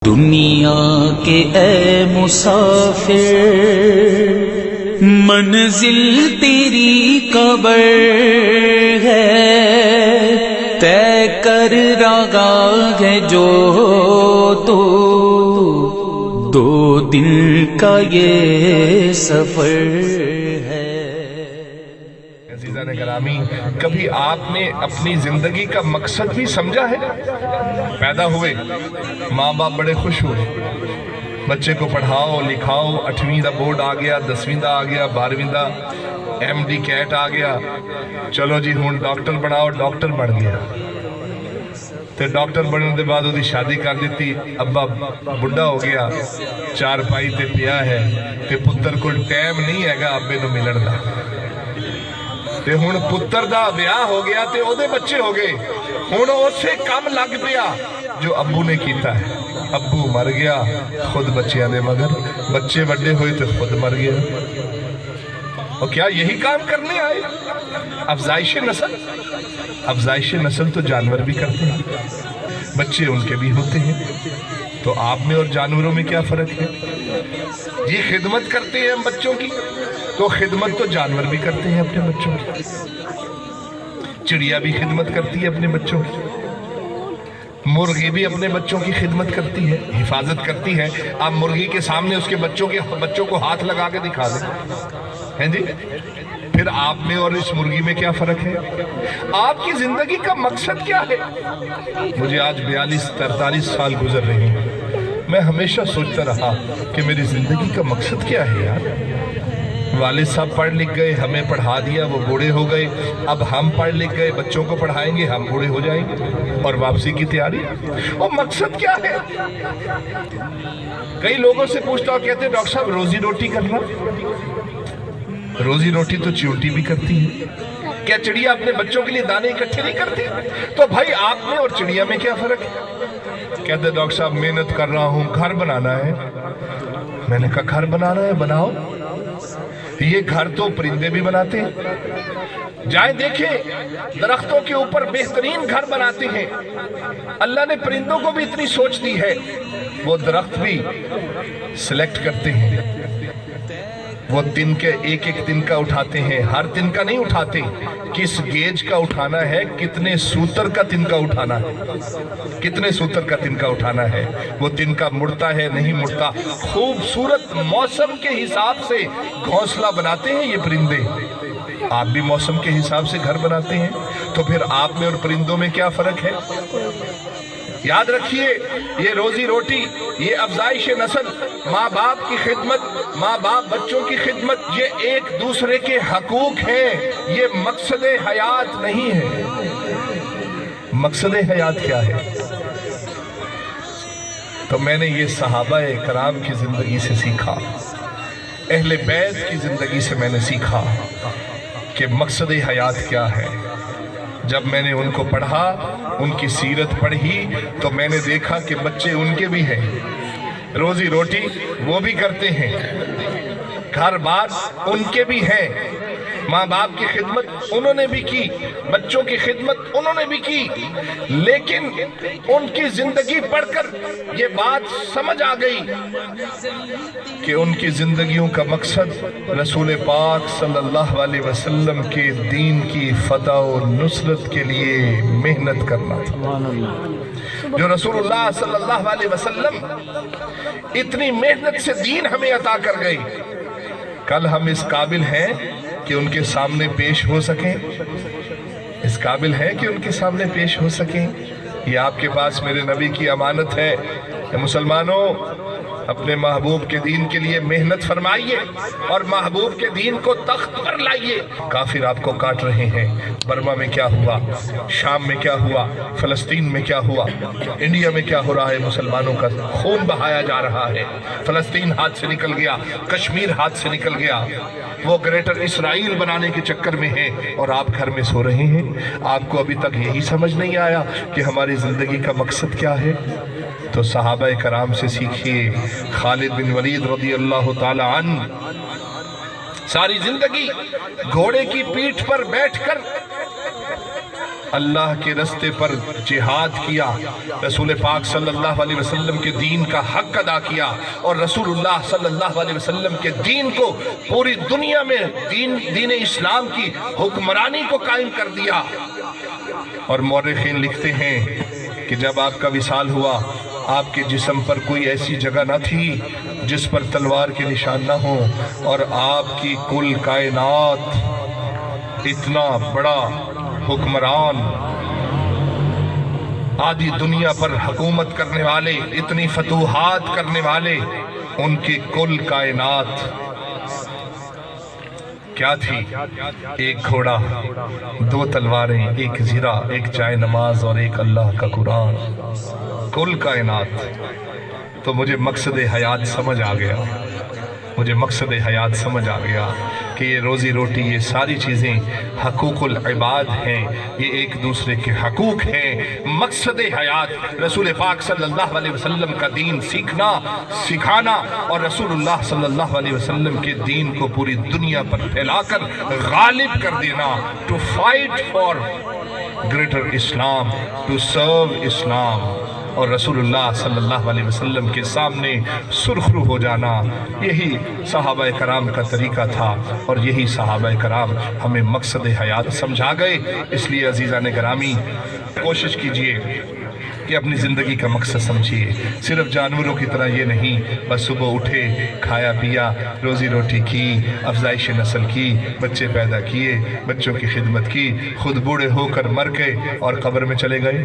دنیا کے اے مسافر منزل تیری قبر ہے، طے کر رہا ہے جو تو دو دن کا یہ سفر ہے۔ عزیزان گرامی، کبھی آپ نے اپنی زندگی کا مقصد بھی سمجھا ہے؟ پیدا ہوئے، ماں باپ بڑے خوش ہوئے، بچے کو پڑھاؤ لکھاؤ، 8ویں دا بورڈ آ گیا، 10ویں دا آ گیا، 12ویں دا MD کیٹ آ گیا، چلو جی ہوں ڈاکٹر بناؤ، ڈاکٹر بن گیا تے ڈاکٹر بننے دے بعد دی شادی کر دیتی، ابا بڑھا ہو گیا، 4 پائی تے پیا ہے تے پتر کو ٹائم نہیں ہے گا ابے نو ملن دا، تے ہون پتر دا بیاہ ہو گیا تے او دے بچے ہو گئے، ہون اسے کم لگ پیا جو ابو نے کیتا ہے، ابو مر گیا خود بچیاں دے مگر، بچے بڑے ہوئے تے خود مر گیا۔ اور کیا یہی کام کرنے آئے؟ افزائش نسل؟ افزائش نسل تو جانور بھی کرتے ہیں، بچے ان کے بھی ہوتے ہیں، تو آپ میں اور جانوروں میں کیا فرق ہے؟ یہ خدمت کرتے ہیں ہم بچوں کی، تو خدمت تو جانور بھی کرتے ہیں اپنے بچوں کی، چڑیا بھی خدمت کرتی ہے اپنے بچوں کی، مرغی بھی اپنے بچوں کی خدمت کرتی ہے، حفاظت کرتی ہے۔ آپ مرغی کے سامنے اس کے بچوں کو ہاتھ لگا کے دکھا دیں ہیں جی، پھر آپ میں اور اس مرغی میں کیا فرق ہے؟ آپ کی زندگی کا مقصد کیا ہے؟ مجھے آج 42-43 سال گزر رہے ہیں، میں ہمیشہ سوچتا رہا کہ میری زندگی کا مقصد کیا ہے یار؟ والد صاحب پڑھ لکھ گئے، ہمیں پڑھا دیا، وہ بوڑھے ہو گئے، اب ہم پڑھ لکھ گئے، بچوں کو پڑھائیں گے، ہم بوڑھے ہو جائیں گے، اور واپسی کی تیاری۔ وہ مقصد کیا ہے؟ کئی لوگوں سے پوچھتا ہوں، کہتے ہیں ڈاکٹر صاحب روزی روٹی کرنا، روزی روٹی تو چیونٹی بھی کرتی ہے، کیا چڑیا اپنے بچوں کے لیے دانے اکٹھے نہیں کرتی؟ تو بھائی آپ میں اور چڑیا میں کیا فرق ہے؟ کہتے ہیں ڈاکٹر صاحب محنت کر رہا ہوں، گھر بنانا ہے۔ میں نے کہا گھر بنانا ہے، بناؤ، یہ گھر تو پرندے بھی بناتے ہیں، جائیں دیکھیں درختوں کے اوپر بہترین گھر بناتے ہیں، اللہ نے پرندوں کو بھی اتنی سوچ دی ہے، وہ درخت بھی سلیکٹ کرتے ہیں، وہ تن کے ایک تن کا اٹھاتے ہیں، ہر تن کا نہیں اٹھاتے، کس گیج کا اٹھانا ہے، کتنے سوتر کا تن کا اٹھانا ہے، کتنے سوتر کا تن کا اٹھانا ہے، وہ تن کا مڑتا ہے نہیں مڑتا، خوبصورت موسم کے حساب سے گھونسلہ بناتے ہیں یہ پرندے۔ آپ بھی موسم کے حساب سے گھر بناتے ہیں، تو پھر آپ میں اور پرندوں میں کیا فرق ہے؟ یاد رکھیے، یہ روزی روٹی، یہ افزائش نسل، ماں باپ کی خدمت، ماں باپ بچوں کی خدمت، یہ ایک دوسرے کے حقوق ہیں، یہ مقصد حیات نہیں ہے۔ مقصد حیات کیا ہے؟ تو میں نے یہ صحابہ کرام کی زندگی سے سیکھا، اہل بیت کی زندگی سے میں نے سیکھا کہ مقصد حیات کیا ہے۔ جب میں نے ان کو پڑھا، ان کی سیرت پڑھی، تو میں نے دیکھا کہ بچے ان کے بھی ہیں، روزی روٹی وہ بھی کرتے ہیں، گھر بار ان کے بھی ہیں، ماں باپ کی خدمت انہوں نے بھی کی، بچوں کی خدمت انہوں نے بھی کی، لیکن ان کی زندگی پڑھ کر یہ بات سمجھ آ گئی کہ ان کی زندگیوں کا مقصد رسول پاک صلی اللہ علیہ وسلم کے دین کی فتح و نصرت کے لیے محنت کرنا تھا۔ جو رسول اللہ صلی اللہ علیہ وسلم اتنی محنت سے دین ہمیں عطا کر گئی، کل ہم اس قابل ہیں کہ ان کے سامنے پیش ہو سکیں، اس قابل ہیں کہ ان کے سامنے پیش ہو سکیں؟ یہ آپ کے پاس میرے نبی کی امانت ہے کہ مسلمانوں اپنے محبوب کے دین کے لیے محنت فرمائیے اور محبوب کے دین کو تخت پر لائیے۔ کافر آپ کو کاٹ رہے ہیں، برما میں کیا ہوا، شام میں کیا ہوا، فلسطین میں کیا ہوا، انڈیا میں کیا ہو رہا ہے، مسلمانوں کا خون بہایا جا رہا ہے، فلسطین ہاتھ سے نکل گیا، کشمیر ہاتھ سے نکل گیا، وہ گریٹر اسرائیل بنانے کے چکر میں ہیں اور آپ گھر میں سو رہے ہیں۔ آپ کو ابھی تک یہی سمجھ نہیں آیا کہ ہماری زندگی کا مقصد کیا ہے؟ تو صحابہ کرام سے سیکھیے۔ خالد بن ولید رضی اللہ تعالی عنہ ساری زندگی گھوڑے کی پیٹھ پر بیٹھ کر اللہ کے رستے پر جہاد کیا، رسول پاک صلی اللہ علیہ وسلم کے دین کا حق ادا کیا، اور رسول اللہ صلی اللہ علیہ وسلم کے دین کو پوری دنیا میں دین اسلام کی حکمرانی کو قائم کر دیا۔ اور مورخین لکھتے ہیں کہ جب آپ کا وصال ہوا، آپ کے جسم پر کوئی ایسی جگہ نہ تھی جس پر تلوار کے نشان نہ ہوں، اور آپ کی کل کائنات، اتنا بڑا حکمران، آدھی دنیا پر حکومت کرنے والے، اتنی فتوحات کرنے والے، ان کی کل کائنات کیا تھی؟ ایک گھوڑا، دو تلواریں، ایک زرہ، ایک جائے نماز اور ایک اللہ کا قرآن، کل کائنات۔ تو مجھے مقصد حیات سمجھ آ گیا، مجھے مقصد حیات سمجھ آ گیا کہ یہ روزی روٹی، یہ ساری چیزیں حقوق العباد ہیں، یہ ایک دوسرے کے حقوق ہیں۔ مقصد حیات رسول پاک صلی اللہ علیہ وسلم کا دین سیکھنا، سکھانا، اور رسول اللہ صلی اللہ علیہ وسلم کے دین کو پوری دنیا پر پھیلا کر غالب کر دینا، to fight for greater Islam, to serve Islam, اور رسول اللہ صلی اللہ علیہ وسلم کے سامنے سرخرو ہو جانا۔ یہی صحابہ کرام کا طریقہ تھا، اور یہی صحابہ کرام ہمیں مقصد حیات سمجھا گئے۔ اس لیے عزیزان گرامی، کوشش کیجئے کہ اپنی زندگی کا مقصد سمجھیے۔ صرف جانوروں کی طرح یہ نہیں بس صبح اٹھے، کھایا پیا، روزی روٹی کی، افزائش نسل کی، بچے پیدا کیے، بچوں کی خدمت کی، خود بوڑھے ہو کر مر گئے اور قبر میں چلے گئے۔